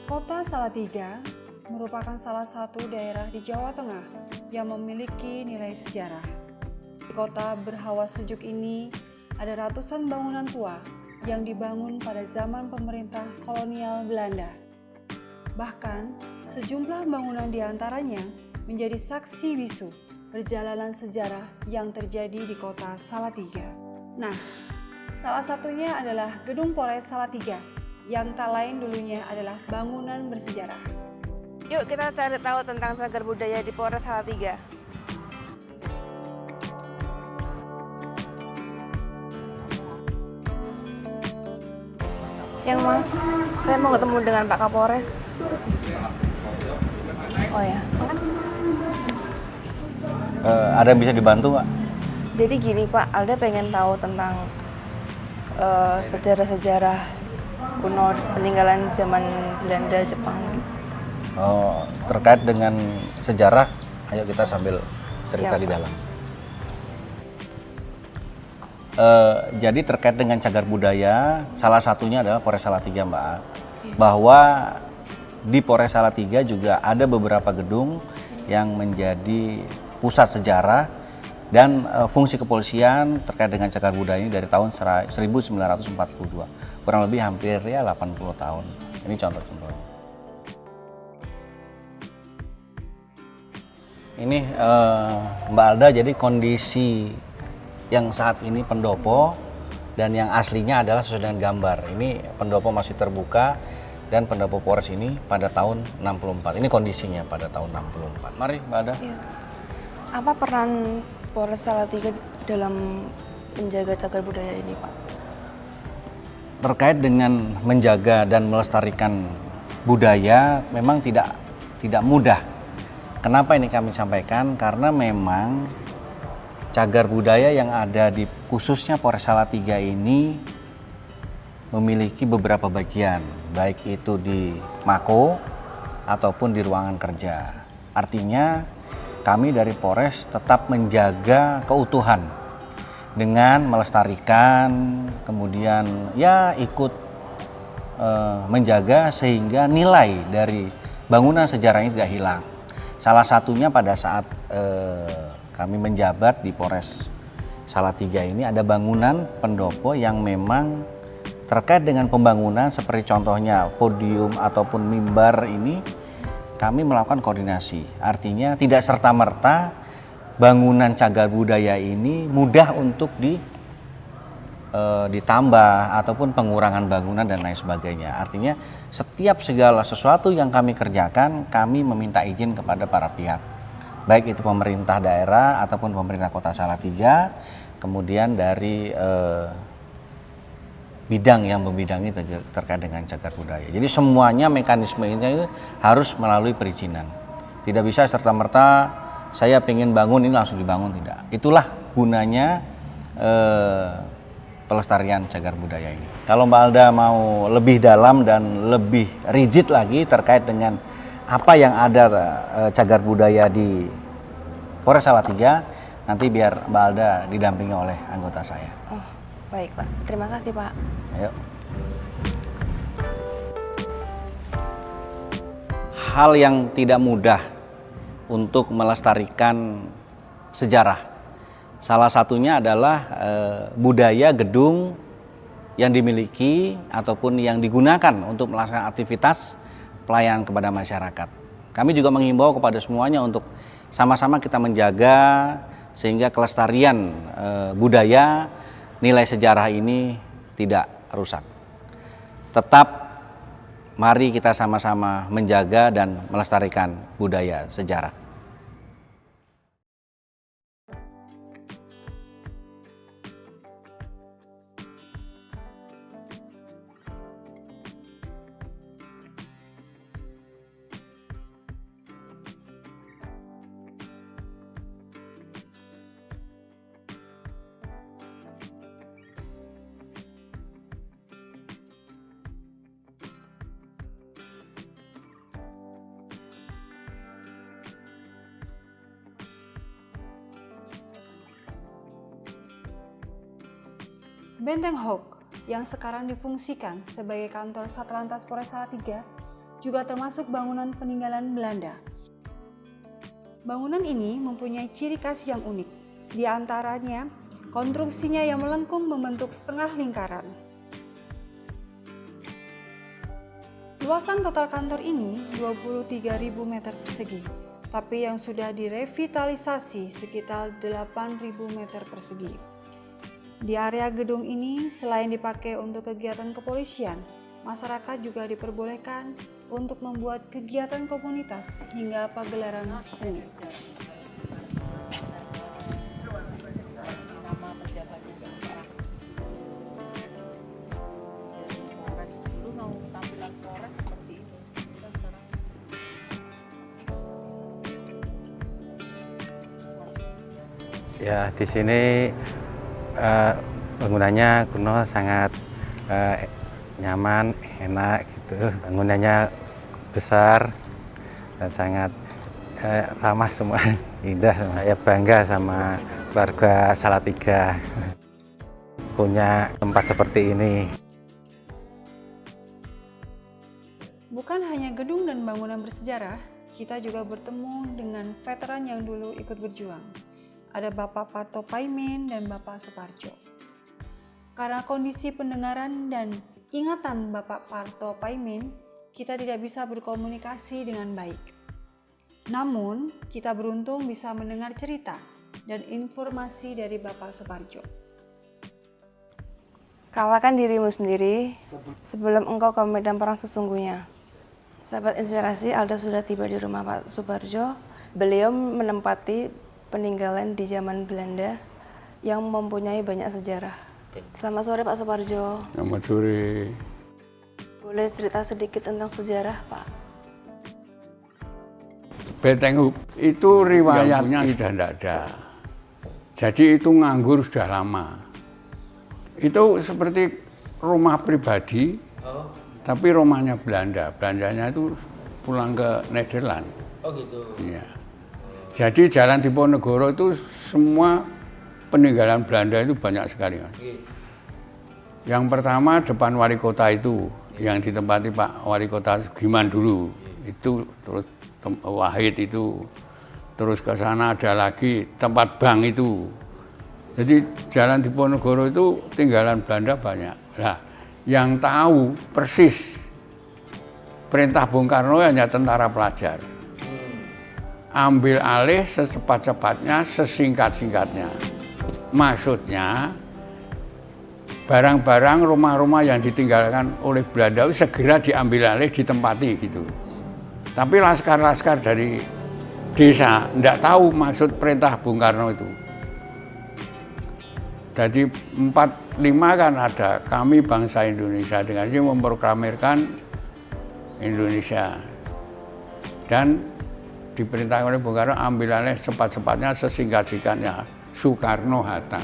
Kota Salatiga merupakan salah satu daerah di Jawa Tengah yang memiliki nilai sejarah. Di kota berhawa sejuk ini ada ratusan bangunan tua yang dibangun pada zaman pemerintah kolonial Belanda. Bahkan, sejumlah bangunan di antaranya menjadi saksi bisu perjalanan sejarah yang terjadi di kota Salatiga. Nah, salah satunya adalah Gedung Polres Salatiga yang tak lain dulunya adalah bangunan bersejarah. Yuk kita cari tahu tentang cagar budaya di Polres Salatiga. Siang Mas, saya mau ketemu dengan Pak Kapolres. Oh ya. Ada yang bisa dibantu, Pak? Jadi gini Pak, Alda pengen tahu tentang sejarah-sejarah kuno peninggalan zaman Belanda, Jepang. Oh, terkait dengan sejarah, ayo kita sambil cerita Siap, di Pak. dalam. Jadi terkait dengan cagar budaya, salah satunya adalah Polres Salatiga, Mbak. Bahwa di Polres Salatiga juga ada beberapa gedung yang menjadi pusat sejarah dan fungsi kepolisian terkait dengan cagar budaya ini dari tahun 1942. Kurang lebih hampir ya 80 tahun. Ini contoh-contohnya. Ini Mbak Alda, jadi kondisi yang saat ini pendopo dan yang aslinya adalah sesuai dengan gambar. Ini pendopo masih terbuka dan pendopo Polres ini pada tahun 64. Ini kondisinya pada tahun 64. Mari Mbak Alda. Iya. Apa peran Polres Salatiga dalam menjaga cagar budaya ini Pak? Terkait dengan menjaga dan melestarikan budaya memang tidak mudah. Kenapa ini kami sampaikan? Karena memang cagar budaya yang ada di khususnya Polres Salatiga ini memiliki beberapa bagian, baik itu di Mako ataupun di ruangan kerja. Artinya kami dari Polres tetap menjaga keutuhan dengan melestarikan, kemudian ya ikut menjaga sehingga nilai dari bangunan sejarah ini tidak hilang. Salah satunya pada saat kami menjabat di Polres Salatiga ini ada bangunan pendopo yang memang terkait dengan pembangunan seperti contohnya podium ataupun mimbar ini kami melakukan koordinasi. Artinya tidak serta-merta bangunan cagar budaya ini mudah untuk ditambah ataupun pengurangan bangunan dan lain sebagainya. Artinya setiap segala sesuatu yang kami kerjakan kami meminta izin kepada para pihak, baik itu pemerintah daerah ataupun pemerintah kota Salatiga, kemudian dari bidang yang membidangi terkait dengan cagar budaya. Jadi semuanya mekanisme ini harus melalui perizinan. Tidak bisa serta-merta saya ingin bangun ini langsung dibangun, tidak. Itulah gunanya pelestarian cagar budaya ini. Kalau Mbak Alda mau lebih dalam dan lebih rigid lagi terkait dengan apa yang ada cagar budaya di Polres Salatiga, nanti biar Mbak Alda didampingi oleh anggota saya. Oh, baik Pak. Terima kasih Pak. Ayo. Hal yang tidak mudah untuk melestarikan sejarah. Salah satunya adalah budaya gedung yang dimiliki ataupun yang digunakan untuk melaksanakan aktivitas pelayanan kepada masyarakat. Kami juga menghimbau kepada semuanya untuk sama-sama kita menjaga sehingga kelestarian budaya, nilai sejarah ini tidak rusak. Tetap mari kita sama-sama menjaga dan melestarikan budaya sejarah. Benteng Hok yang sekarang difungsikan sebagai kantor Satlantas Polres Salatiga juga termasuk bangunan peninggalan Belanda. Bangunan ini mempunyai ciri khas yang unik, di antaranya konstruksinya yang melengkung membentuk setengah lingkaran. Luasan total kantor ini 23.000 meter persegi, tapi yang sudah direvitalisasi sekitar 8.000 meter persegi. Di area gedung ini selain dipakai untuk kegiatan kepolisian, masyarakat juga diperbolehkan untuk membuat kegiatan komunitas hingga pagelaran seni. Ya, di sini bangunannya kuno, sangat nyaman, enak gitu. Bangunannya besar dan sangat ramah semua, indah. Saya bangga sama keluarga Salatiga punya tempat seperti ini. Bukan hanya gedung dan bangunan bersejarah, kita juga bertemu dengan veteran yang dulu ikut berjuang. Ada Bapak Parto Paimin dan Bapak Suparjo. Karena kondisi pendengaran dan ingatan Bapak Parto Paimin, kita tidak bisa berkomunikasi dengan baik. Namun, kita beruntung bisa mendengar cerita dan informasi dari Bapak Suparjo. Kalahkan dirimu sendiri sebelum engkau ke medan perang sesungguhnya. Sahabat inspirasi, Alda sudah tiba di rumah Pak Suparjo. Beliau menempati peninggalan di zaman Belanda yang mempunyai banyak sejarah. Selamat sore Pak Suparjo. Selamat sore. Boleh cerita sedikit tentang sejarah Pak? Beteng itu riwayatnya sudah tidak ada. Jadi itu nganggur sudah lama. Itu seperti rumah pribadi, tapi rumahnya Belanda. Belandanya itu pulang ke Nederland. Oh gitu. Iya. Jadi Jalan Diponegoro itu semua peninggalan Belanda itu banyak sekali, Mas. Yang pertama depan wali kota itu, yang ditempati Pak Wali Kota Sugiman dulu. Itu terus Wahid itu, terus ke sana ada lagi tempat bank itu. Jadi Jalan Diponegoro itu tinggalan Belanda banyak. Nah, yang tahu persis perintah Bung Karno hanya tentara pelajar. Ambil alih secepat-cepatnya, sesingkat-singkatnya. Maksudnya, barang-barang rumah-rumah yang ditinggalkan oleh Belanda segera diambil alih, ditempati gitu. Tapi laskar-laskar dari desa tidak tahu maksud perintah Bung Karno itu. Jadi 45 kan ada, kami bangsa Indonesia, dengan ini memproklamirkan Indonesia. Dan diperintahkan oleh Bung Karno ambil alih cepat-cepatnya, sesingkat-singkatnya. Soekarno-Hatta.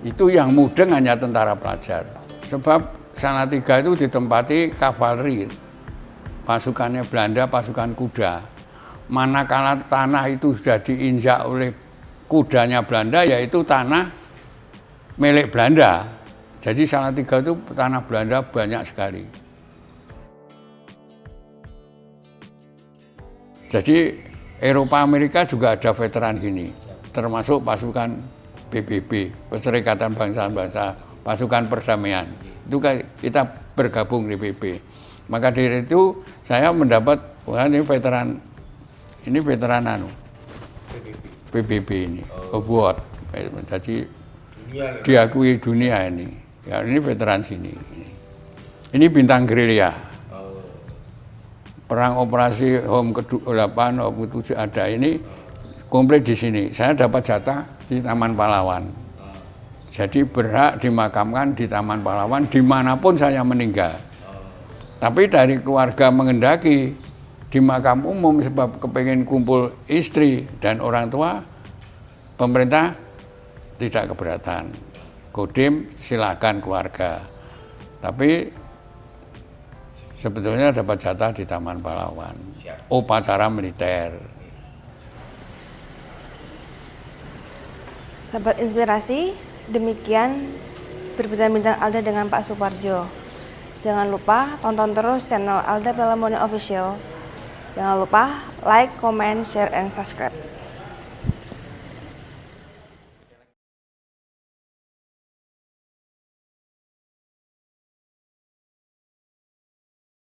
Itu yang mudeng hanya tentara pelajar. Sebab Salatiga itu ditempati kavaleri. Pasukannya Belanda, pasukan kuda. Manakala tanah itu sudah diinjak oleh kudanya Belanda, yaitu tanah milik Belanda. Jadi Salatiga itu tanah Belanda banyak sekali. Jadi Eropa Amerika juga ada veteran gini, termasuk pasukan PBB, Perserikatan Bangsa-Bangsa, pasukan perdamaian. Itu kita bergabung di PBB. Maka dari itu saya mendapat, wah ini veteran PBB ini, award. Jadi diakui dunia ini. Ya, ini veteran sini. Ini bintang gerilya. Perang operasi Home ke-8, Home ke-7 ada ini komplit di sini. Saya dapat jatah di Taman Pahlawan. Jadi berhak dimakamkan di Taman Pahlawan dimanapun saya meninggal. Tapi dari keluarga mengendaki di makam umum sebab kepengen kumpul istri dan orang tua, pemerintah tidak keberatan. Kodim silakan keluarga. Tapi sebetulnya dapat jatah di Taman Pahlawan. Upacara militer. Sahabat inspirasi, demikian berbincang-bincang Alda dengan Pak Suparjo. Jangan lupa tonton terus channel Alda Pelamone Official. Jangan lupa like, comment, share, and subscribe.